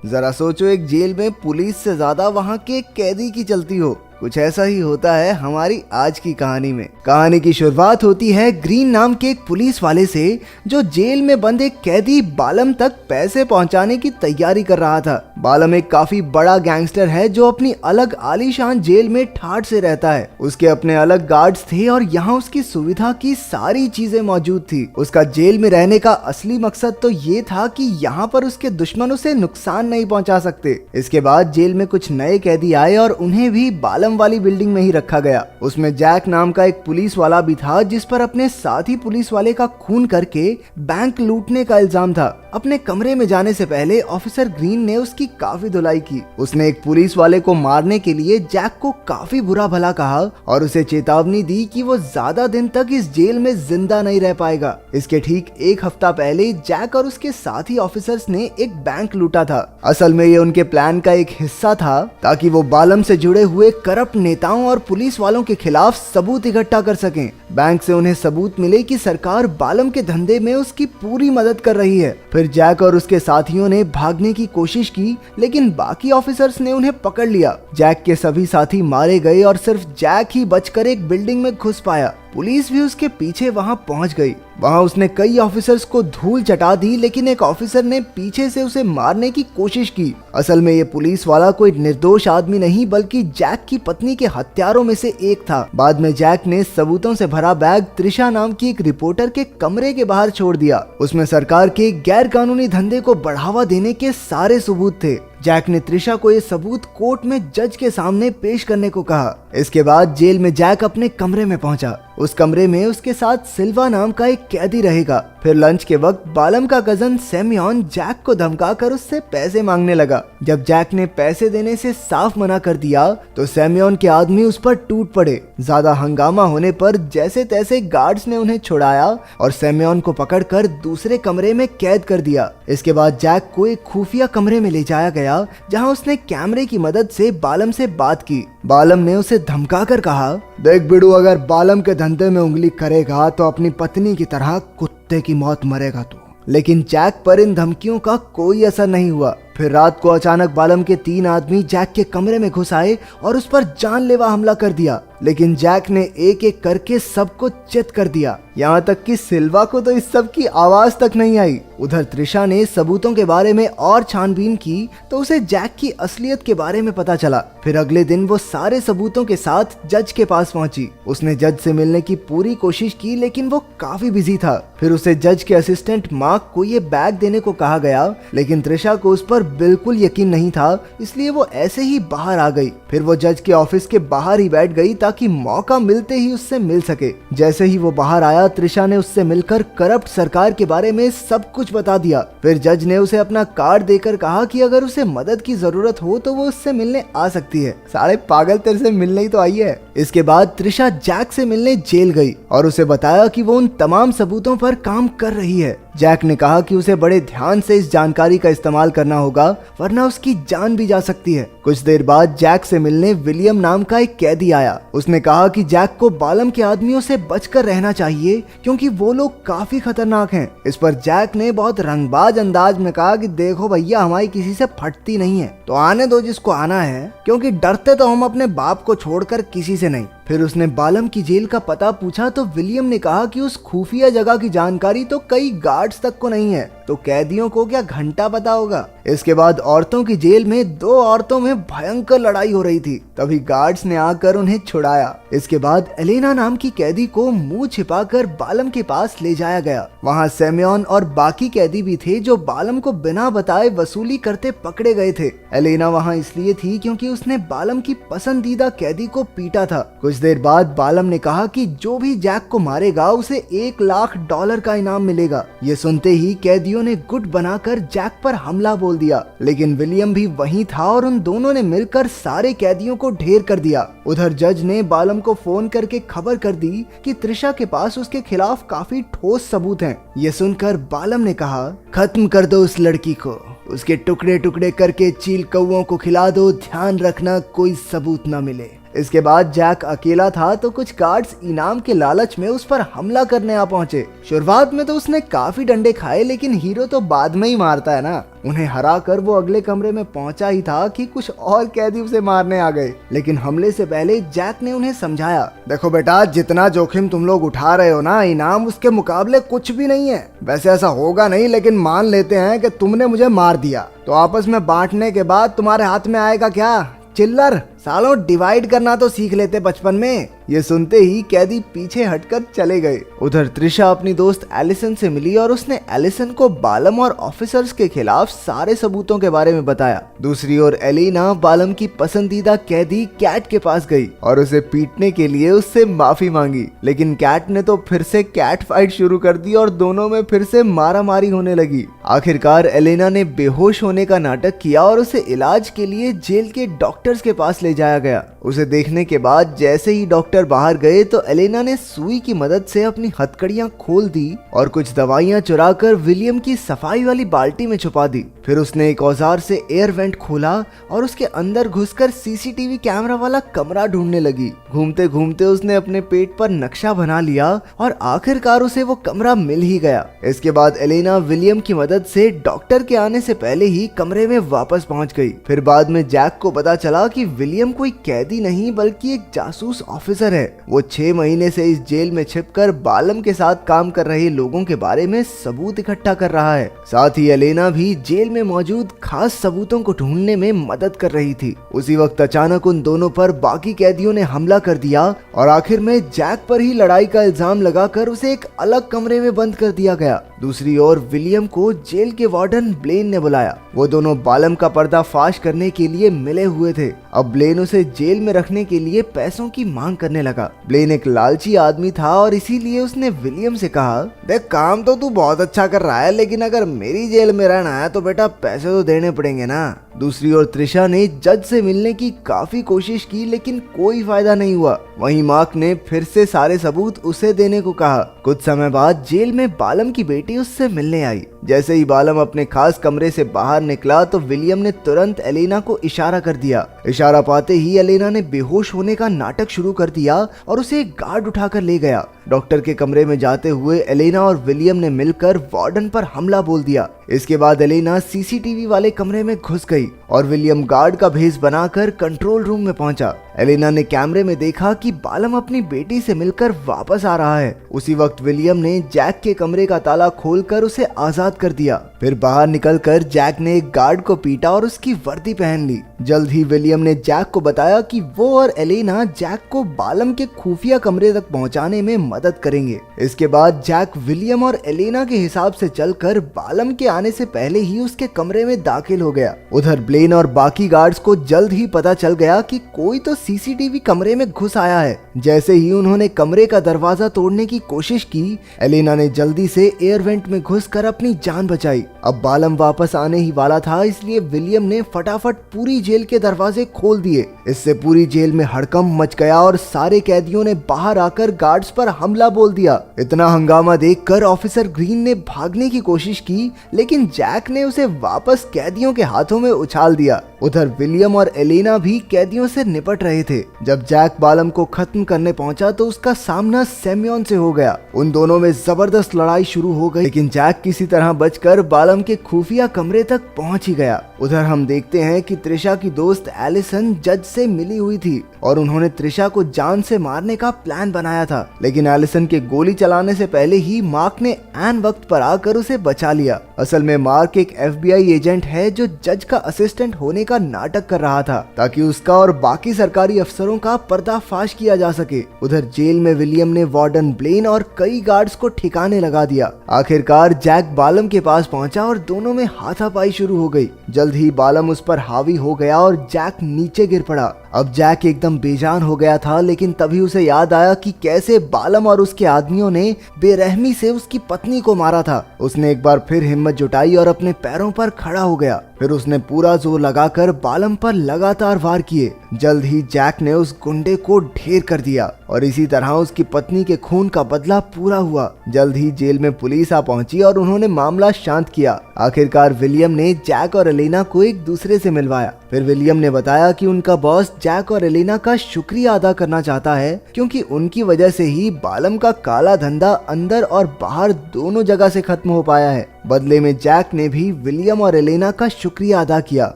जरा सोचो, एक जेल में पुलिस से ज्यादा वहाँ के एक कैदी की चलती हो। कुछ ऐसा ही होता है हमारी आज की कहानी में। कहानी की शुरुआत होती है ग्रीन नाम के एक पुलिस वाले से, जो जेल में बंद एक कैदी बालम तक पैसे पहुंचाने की तैयारी कर रहा था। बालम एक काफी बड़ा गैंगस्टर है जो अपनी अलग आलीशान जेल में ठाठ से रहता है। उसके अपने अलग गार्ड्स थे और यहाँ उसकी सुविधा की सारी चीजें मौजूद थी। उसका जेल में रहने का असली मकसद तो ये था कि यहाँ पर उसके दुश्मन उसे नुकसान नहीं पहुंचा सकते। इसके बाद जेल में कुछ नए कैदी आए और उन्हें भी बालम वाली बिल्डिंग में ही रखा गया। उसमें जैक नाम का एक पुलिस वाला भी था, जिस पर अपने साथी पुलिस वाले का खून करके बैंक लूटने का इल्जाम था। अपने कमरे में जाने से पहले ऑफिसर ग्रीन ने उसकी काफी धुलाई की। उसने एक पुलिस वाले को मारने के लिए जैक को काफी बुरा भला कहा और उसे चेतावनी दी कि वो ज्यादा दिन तक इस जेल में जिंदा नहीं रह पाएगा। इसके ठीक एक हफ्ता पहले जैक और उसके साथी ऑफिसर्स ने एक बैंक लूटा था। असल में ये उनके प्लान का एक हिस्सा था ताकि वो बालम से जुड़े हुए करप्ट नेताओं और पुलिस वालों के खिलाफ सबूत इकट्ठा कर सकें। बैंक से उन्हें सबूत मिले कि सरकार बालम के धंधे में उसकी पूरी मदद कर रही है। फिर जैक और उसके साथियों ने भागने की कोशिश की, लेकिन बाकी ऑफिसर्स ने उन्हें पकड़ लिया। जैक के सभी साथी मारे गए और सिर्फ जैक ही बचकर एक बिल्डिंग में घुस पाया। पुलिस भी उसके पीछे वहां पहुंच गई। वहां उसने कई ऑफिसर्स को धूल चटा दी, लेकिन एक ऑफिसर ने पीछे से उसे मारने की कोशिश की। असल में ये पुलिस वाला कोई निर्दोष आदमी नहीं, बल्कि जैक की पत्नी के हत्यारों में से एक था। बाद में जैक ने सबूतों से भरा बैग त्रिशा नाम की एक रिपोर्टर के कमरे के बाहर छोड़ दिया। उसमें सरकार के गैर कानूनी धंधे को बढ़ावा देने के सारे सबूत थे। जैक ने त्रिशा को ये सबूत कोर्ट में जज के सामने पेश करने को कहा। इसके बाद जेल में जैक अपने कमरे में पहुंचा। उस कमरे में उसके साथ सिल्वा नाम का एक कैदी रहेगा। फिर लंच के वक्त बालम का कजन सेमियोन जैक को धमकाकर उससे पैसे मांगने लगा। जब जैक ने पैसे देने से साफ मना कर दिया तो सेमियोन के आदमी उस पर टूट पड़े। ज्यादा हंगामा होने पर जैसे तैसे गार्ड्स ने उन्हें छुड़ाया और सेमियोन को पकड़कर दूसरे कमरे में कैद कर दिया। इसके बाद जैक को एक खुफिया कमरे में ले जाया गया, जहां उसने कैमरे की मदद से बालम से बात की। बालम ने उसे धमकाकर कहा, देख बिडू, अगर बालम के धंधे में उंगली करेगा तो अपनी पत्नी की तरह कुत्ते की मौत मरेगा तू। लेकिन जैक पर इन धमकियों का कोई असर नहीं हुआ। फिर रात को अचानक बालम के 3 आदमी जैक के कमरे में घुस आए और उस पर जानलेवा हमला कर दिया, लेकिन जैक ने एक एक करके सबको चित कर दिया। यहाँ तक कि सिल्वा को तो इस सब की आवाज तक नहीं आई। उधर त्रिशा ने सबूतों के बारे में और छानबीन की तो उसे जैक की असलियत के बारे में पता चला। फिर अगले दिन वो सारे सबूतों के साथ जज के पास पहुंची। उसने जज से मिलने की पूरी कोशिश की, लेकिन वो काफी बिजी था। फिर उसे जज के असिस्टेंट मार्क को ये बैग देने को कहा गया, लेकिन त्रिशा को उस पर बिल्कुल यकीन नहीं था, इसलिए वो ऐसे ही बाहर आ गई। फिर वो जज के ऑफिस के बाहर ही बैठ गई ताकि मौका मिलते ही उससे मिल सके। जैसे ही वो बाहर आया, त्रिशा ने उससे मिलकर करप्ट सरकार के बारे में सब कुछ बता दिया। फिर जज ने उसे अपना कार्ड देकर कहा कि अगर उसे मदद की जरूरत हो तो वो उससे मिलने आ सकती है। सारे पागल, तेरे से मिलने ही तो आई है। इसके बाद त्रिशा जैक से मिलने जेल गई और उसे बताया कि वो उन तमाम सबूतों पर काम कर रही है। जैक ने कहा कि उसे बड़े ध्यान से इस जानकारी का इस्तेमाल करना होगा, वरना उसकी जान भी जा सकती है। कुछ देर बाद जैक से मिलने विलियम नाम का एक कैदी आया। उसने कहा कि जैक को बालम के आदमियों से बचकर रहना चाहिए, क्योंकि वो लोग काफी खतरनाक हैं। इस पर जैक ने बहुत रंगबाज अंदाज में कहा कि देखो भैया, हमारी किसी से फटती नहीं है, तो आने दो जिसको आना है, क्योंकि डरते तो हम अपने बाप को छोड़कर किसी से नहीं। फिर उसने बालम की जेल का पता पूछा तो विलियम ने कहा कि उस खुफिया जगह की जानकारी तो कई गार्ड्स तक को नहीं है, तो कैदियों को क्या घंटा पता होगा। इसके बाद औरतों की जेल में 2 औरतों में भयंकर लड़ाई हो रही थी, तभी गार्ड्स ने आकर उन्हें छुड़ाया। इसके बाद एलेना नाम की कैदी को मुंह छिपाकर बालम के पास ले जाया गया। वहां सेमियोन और बाकी कैदी भी थे जो बालम को बिना बताए वसूली करते पकड़े गए थे। एलेना वहां इसलिए थी क्योंकि उसने बालम की पसंदीदा कैदी को पीटा था। कुछ देर बाद बालम ने कहा कि जो भी जैक को मारेगा उसे $1,00,000 का इनाम मिलेगा। ये सुनते ही कैदियों ने गुट बनाकर जैक पर हमला बोल दिया, लेकिन विलियम भी वहीं था और उन दोनों ने मिलकर सारे कैदियों को ढेर कर दिया। उधर जज ने बालम को फोन करके खबर कर दी कि त्रिशा के पास उसके खिलाफ काफी ठोस सबूत हैं। ये सुनकर बालम ने कहा, खत्म कर दो उस लड़की को, उसके टुकड़े टुकड़े करके चील कौओं को खिला दो, ध्यान रखना कोई सबूत ना मिले। इसके बाद जैक अकेला था तो कुछ गार्ड्स इनाम के लालच में उस पर हमला करने आ पहुंचे। शुरुआत में तो उसने काफी डंडे खाए, लेकिन हीरो तो बाद में ही मारता है ना। उन्हें हरा कर वो अगले कमरे में पहुंचा ही था कि कुछ और कैदी उसे मारने आ गए, लेकिन हमले से पहले जैक ने उन्हें समझाया, देखो बेटा, जितना जोखिम तुम लोग उठा रहे हो ना, इनाम उसके मुकाबले कुछ भी नहीं है। वैसे ऐसा होगा नहीं, लेकिन मान लेते हैं कि तुमने मुझे मार दिया, तो आपस में बांटने के बाद तुम्हारे हाथ में आएगा क्या? चिल्लर। सालों, डिवाइड करना तो सीख लेते बचपन में। ये सुनते ही कैदी पीछे हटकर चले गए। उधर त्रिशा अपनी दोस्त एलिसन से मिली और उसने एलिसन को बालम और ऑफिसर्स के खिलाफ सारे सबूतों के बारे में बताया। दूसरी ओर एलिना बालम की पसंदीदा कैदी कैट के पास गई और उसे पीटने के लिए उससे माफी मांगी, लेकिन कैट ने तो फिर से कैट फाइट शुरू कर दी और दोनों में फिर से मारामारी होने लगी। आखिरकार एलिना ने बेहोश होने का नाटक किया और उसे इलाज के लिए जेल के डॉक्टर्स के पास ले जाया गया। उसे देखने के बाद जैसे ही डॉक्टर बाहर गए तो एलेना ने सुई की मदद से अपनी हथकड़ियां खोल दी और कुछ दवाइयां चुराकर विलियम की सफाई वाली बाल्टी में छुपा दी। फिर उसने एक औजार से एयर वेंट खोला और उसके अंदर घुसकर सीसीटीवी कैमरा वाला कमरा ढूंढने लगी। घूमते घूमते उसने अपने पेट पर नक्शा बना लिया और आखिरकार उसे वो कमरा मिल ही गया। इसके बाद एलेना विलियम की मदद से डॉक्टर के आने से पहले ही कमरे में वापस पहुंच गई। फिर बाद में जैक को पता चला कि विलियम कोई कैदी नहीं बल्कि एक जासूस ऑफिसर है। वो 6 महीने से इस जेल में छिपकर बालम के साथ काम कर रहे लोगों के बारे में सबूत इकट्ठा कर रहा है। साथ ही एलेना भी जेल में मौजूद खास सबूतों को ढूंढने में मदद कर रही थी। उसी वक्त अचानक उन दोनों पर बाकी कैदियों ने हमला कर दिया और आखिर में जैक पर ही लड़ाई का इल्जाम लगाकर उसे एक अलग कमरे में बंद कर दिया गया। दूसरी ओर विलियम को जेल के वार्डन ब्लेन ने बुलाया। वो दोनों बालम का पर्दाफाश करने के लिए मिले हुए थे। अब ब्लेन उसे जेल में रखने के लिए पैसों की मांग करने लगा। ब्लेन एक लालची आदमी था और इसीलिए उसने विलियम से कहा, देख, काम तो तू बहुत अच्छा कर रहा है, लेकिन अगर मेरी जेल में रहना है तो बेटा पैसे तो देने पड़ेंगे ना। दूसरी ओर त्रिशा ने जज से मिलने की काफी कोशिश की, लेकिन कोई फायदा नहीं हुआ। वहीं मार्क ने फिर से सारे सबूत उसे देने को कहा। कुछ समय बाद जेल में बालम की बेटी उससे मिलने आई। जैसे ही बालम अपने खास कमरे से बाहर निकला तो विलियम ने तुरंत एलेना को इशारा कर दिया। इशारा पाते ही एलेना ने बेहोश होने का नाटक शुरू कर दिया और उसे एक गार्ड उठाकर ले गया। डॉक्टर के कमरे में जाते हुए एलेना और विलियम ने मिलकर वार्डन पर हमला बोल दिया। इसके बाद एलेना सीसीटीवी वाले कमरे में घुस गई और विलियम गार्ड का भेष बनाकर कंट्रोल रूम में पहुंचा। एलेना ने कैमरे में देखा कि बालम अपनी बेटी से मिलकर वापस आ रहा है। उसी वक्त विलियम ने जैक के कमरे का ताला खोलकर उसे आजाद कर दिया। फिर बाहर निकलकर जैक ने एक गार्ड को पीटा और उसकी वर्दी पहन ली। जल्द ही विलियम ने जैक को बताया कि वो और एलेना जैक को बालम के खुफिया कमरे तक पहुंचाने में मदद करेंगे। इसके बाद जैक विलियम और एलेना के हिसाब से चलकर बालम के आने से पहले ही उसके कमरे में दाखिल हो गया। उधर ब्लेन और बाकी गार्ड्स को जल्द ही पता चल गया कि कोई तो सीसीटीवी कमरे में घुस आया है। जैसे ही उन्होंने कमरे का दरवाजा तोड़ने की कोशिश की, एलेना ने जल्दी से एयर वेंट में घुसकर अपनी जान बचाई। अब बालम वापस आने ही वाला था, इसलिए विलियम ने फटाफट पूरी जेल के दरवाजे खोल दिए। इससे पूरी जेल में हड़कंप मच गया और सारे कैदियों ने बाहर आकर गार्ड्स पर हमला बोल दिया। इतना हंगामा देखकर ऑफिसर ग्रीन ने भागने की कोशिश की, लेकिन जैक ने उसे वापस कैदियों के हाथों में उछाल दिया। उधर विलियम और एलेना भी कैदियों से निपट रहे थे। जब जैक बालम को खत्म करने पहुंचा तो उसका सामना सेम्योन से हो गया। उन दोनों में जबरदस्त लड़ाई शुरू हो गई, लेकिन जैक किसी तरह बचकर बालम के खुफिया कमरे तक पहुंच ही गया। उधर हम देखते हैं कि त्रिशा की दोस्त एलिसन जज से मिली हुई थी और उन्होंने त्रिशा को जान से मारने का प्लान बनाया था, लेकिन एलिसन के गोली चलाने से पहले ही मार्क ने ऐन वक्त पर आकर उसे बचा लिया। असल में मार्क एक FBI एजेंट है जो जज का असिस्टेंट होने का नाटक कर रहा था ताकि उसका और बाकी सरकारी अफसरों का पर्दाफाश किया जा सके। उधर जेल में विलियम ने वार्डन ब्लेन और कई गार्ड्स को ठिकाने लगा दिया। आखिरकार जैक बालम के पास पहुंचा और दोनों में हाथापाई शुरू हो गई। जल्द ही बालम उस पर हावी हो गया और जैक नीचे गिर पड़ा। अब जैक एकदम बेजान हो गया था, लेकिन तभी उसे याद आया कि कैसे बालम और उसके आदमियों ने बेरहमी से उसकी पत्नी को मारा था। उसने एक बार फिर हिम्मत जुटाई और अपने पैरों पर खड़ा हो गया। फिर उसने पूरा जोर लगाकर बालम पर लगातार वार किए। जल्द ही जैक ने उस गुंडे को ढेर कर दिया और इसी तरह उसकी पत्नी के खून का बदला पूरा हुआ। जल्द ही जेल में पुलिस आ पहुंची और उन्होंने मामला शांत किया। आखिरकार विलियम ने जैक और एलेना को एक दूसरे से मिलवाया। फिर विलियम ने बताया कि उनका बॉस जैक और एलेना का शुक्रिया अदा करना चाहता है, क्योंकि उनकी वजह से ही बालम का काला धंधा अंदर और बाहर दोनों जगह से खत्म हो पाया है। बदले में जैक ने भी विलियम और एलेना का शुक्रिया अदा किया।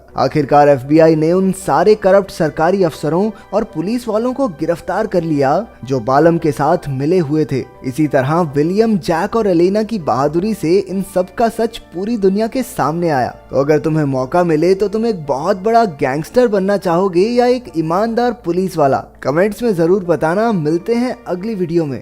आखिरकार FBI ने उन सारे करप्ट सरकारी अफसरों और पुलिस वालों को गिरफ्तार कर लिया जो बालम के साथ मिले हुए थे। इसी तरह विलियम, जैक और एलेना की बहादुरी से इन सब का सच पूरी दुनिया के सामने आया। तो अगर तुम्हें मौका मिले तो तुम एक बहुत बड़ा गैंगस्टर बनना चाहोगे या एक ईमानदार पुलिस वाला? कमेंट्स में जरूर बताना। मिलते हैं अगली वीडियो में।